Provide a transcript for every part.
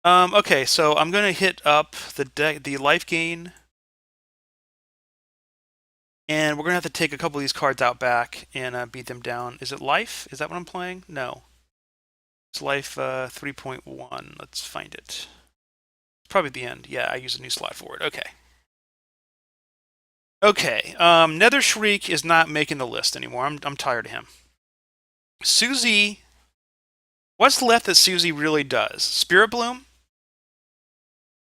Okay, so I'm gonna hit up the Lifegain, and we're gonna have to take a couple of these cards out back and beat them down. Is it Life? Is that what I'm playing? No, it's Life 3.1. Let's find it. It's probably the end. Yeah, I use a new slot for it. Okay. Okay. Nether Shriek is not making the list anymore. I'm tired of him. Susie. What's left that Susie really does? Spirit Bloom?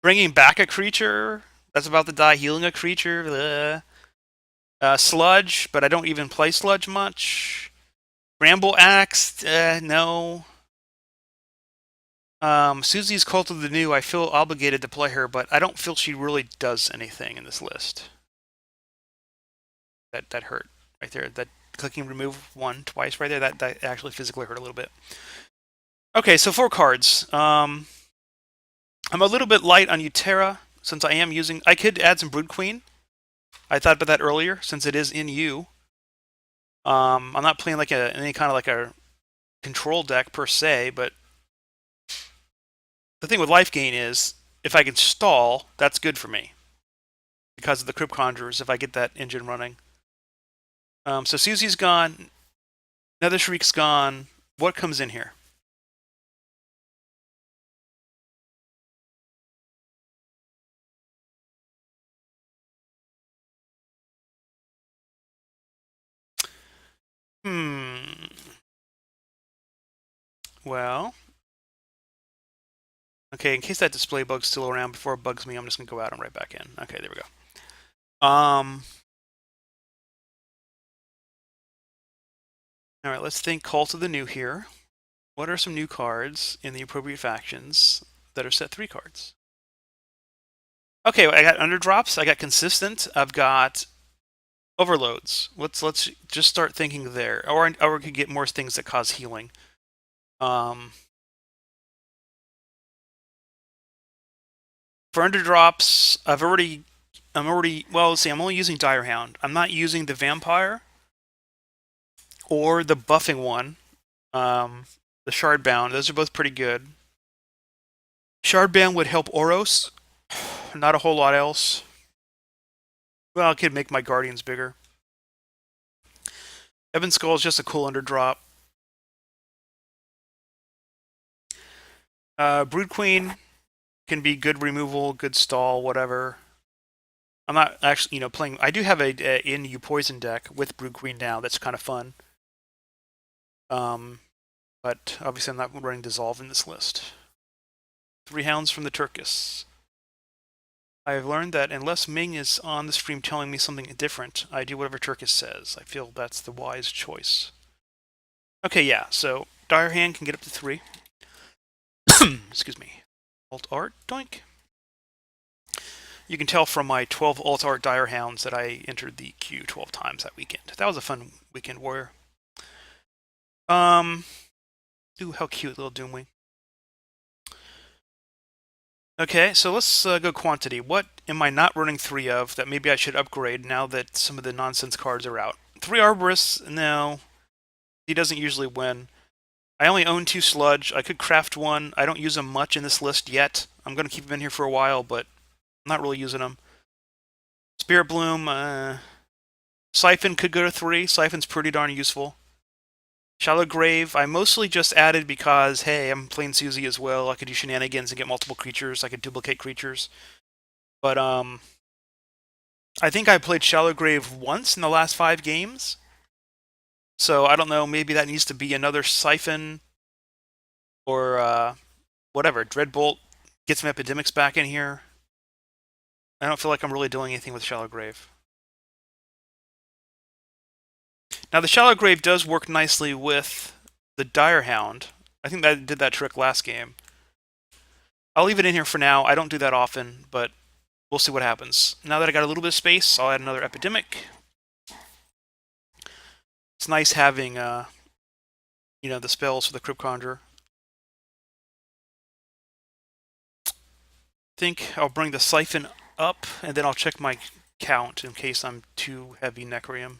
Bringing back a creature that's about to die, healing a creature. Sludge, but I don't even play Sludge much. Bramble Axe, no. Susie's Cult of the New, I feel obligated to play her, but I don't feel she really does anything in this list. That hurt right there. That clicking remove one twice right there, that actually physically hurt a little bit. Okay, so 4 cards. I'm a little bit light on Utera since I am using. I could add some Brood Queen. I thought about that earlier since it is in U. I'm not playing like any kind of like a control deck per se, but the thing with Lifegain is if I can stall, that's good for me because of the Crypt Conjurers. If I get that engine running, so Susie's gone, Nether Shriek's gone. What comes in here? Well, okay. In case that display bug's still around before it bugs me, I'm just gonna go out and right back in. Okay, there we go. All right, let's think Cult of the New here. What are some new cards in the appropriate factions that are set 3 cards? Okay, I got underdrops. I got consistent. I've got overloads. Let's just start thinking there, or we could get more things that cause healing. For underdrops, I'm already well. Let's see. I'm only using Dire Hound. I'm not using the Vampire or the buffing one. The Shardbound. Those are both pretty good. Shardbound would help Oros. Not a whole lot else. Well, I could make my Guardians bigger. Ebon Skull is just a cool underdrop. Brood Queen can be good removal, good stall, whatever. I'm not actually, playing. I do have a in U Poison deck with Brood Queen now. That's kind of fun. But obviously I'm not running Dissolve in this list. 3 Hounds from the Turkus. I have learned that unless Ming is on the stream telling me something different, I do whatever Turkus says. I feel that's the wise choice. Okay, yeah, so Dire Hand can get up to 3. Excuse me. Alt Art, doink. You can tell from my 12 Alt Art Dire Hounds that I entered the queue 12 times that weekend. That was a fun weekend, Warrior. Ooh, how cute, little Doomwing. Okay, so let's go quantity. What am I not running 3 of that maybe I should upgrade now that some of the nonsense cards are out? 3 Arborists, no. He doesn't usually win. I only own 2 Sludge. I could craft 1. I don't use them much in this list yet. I'm going to keep them in here for a while, but I'm not really using them. Spirit Bloom, Siphon could go to 3. Siphon's pretty darn useful. Shallow Grave, I mostly just added because, hey, I'm playing Susie as well. I could do shenanigans and get multiple creatures. I could duplicate creatures. But, I think I played Shallow Grave once in the last 5 games. So, I don't know, maybe that needs to be another Siphon or, whatever. Dreadbolt, get some Epidemics back in here. I don't feel like I'm really doing anything with Shallow Grave. Now, the Shallow Grave does work nicely with the Dire Hound. I think that did that trick last game. I'll leave it in here for now. I don't do that often, but we'll see what happens. Now that I got a little bit of space, I'll add another Epidemic. It's nice having, the spells for the Crypt Conjurer. I think I'll bring the Siphon up, and then I'll check my count in case I'm too heavy Necroium.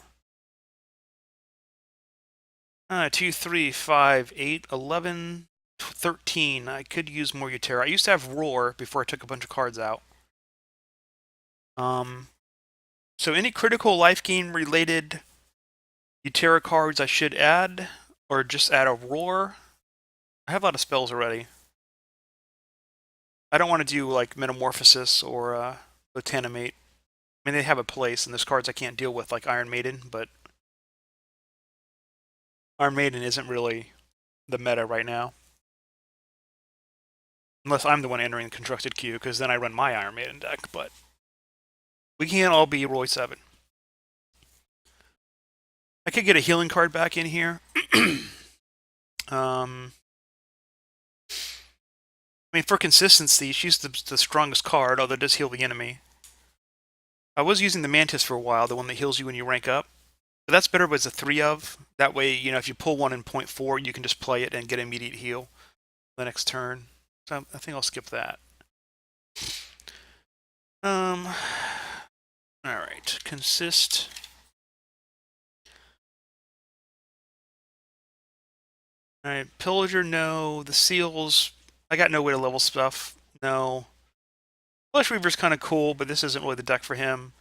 2, 3, 5, 8, 11, 13. I could use more Utera. I used to have Roar before I took a bunch of cards out. So any critical life gain related Utera cards I should add, or just add a Roar. I have a lot of spells already. I don't want to do like Metamorphosis or Botanimate. I mean, they have a place, and there's cards I can't deal with, like Iron Maiden, but Iron Maiden isn't really the meta right now. Unless I'm the one entering the constructed queue, because then I run my Iron Maiden deck, but we can't all be Roy 7. I could get a healing card back in here. I mean, for consistency, she's the strongest card, although it does heal the enemy. I was using the Mantis for a while, the one that heals you when you rank up. But that's better as a 3 of. That way, you know, if you pull one in 0.4, you can just play it and get immediate heal the next turn. So I think I'll skip that. Alright, consist. Alright, Pillager, no. The Seals, I got no way to level stuff. No. Flesh Weaver's kind of cool, but this isn't really the deck for him.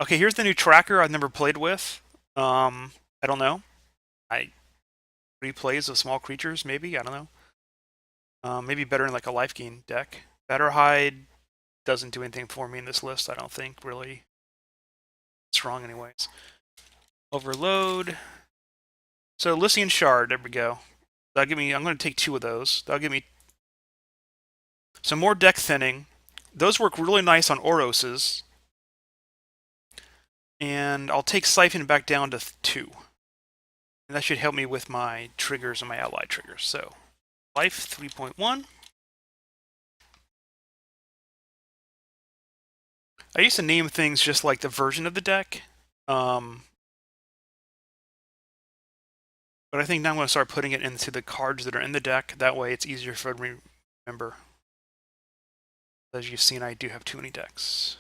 Okay, here's the new tracker I've never played with. I don't know. Replays of small creatures, maybe? I don't know. Maybe better in like a life gain deck. Batterhide doesn't do anything for me in this list, I don't think, really. Strong anyways. Overload. So Lycian Shard, there we go. That'll give me, I'm going to take 2 of those. That'll give me some more deck thinning. Those work really nice on Oroses. And I'll take Siphon back down to 2. And that should help me with my triggers and my ally triggers. So, Life 3.1. I used to name things just like the version of the deck. But I think now I'm going to start putting it into the cards that are in the deck. That way it's easier for me to remember. As you've seen, I do have too many decks.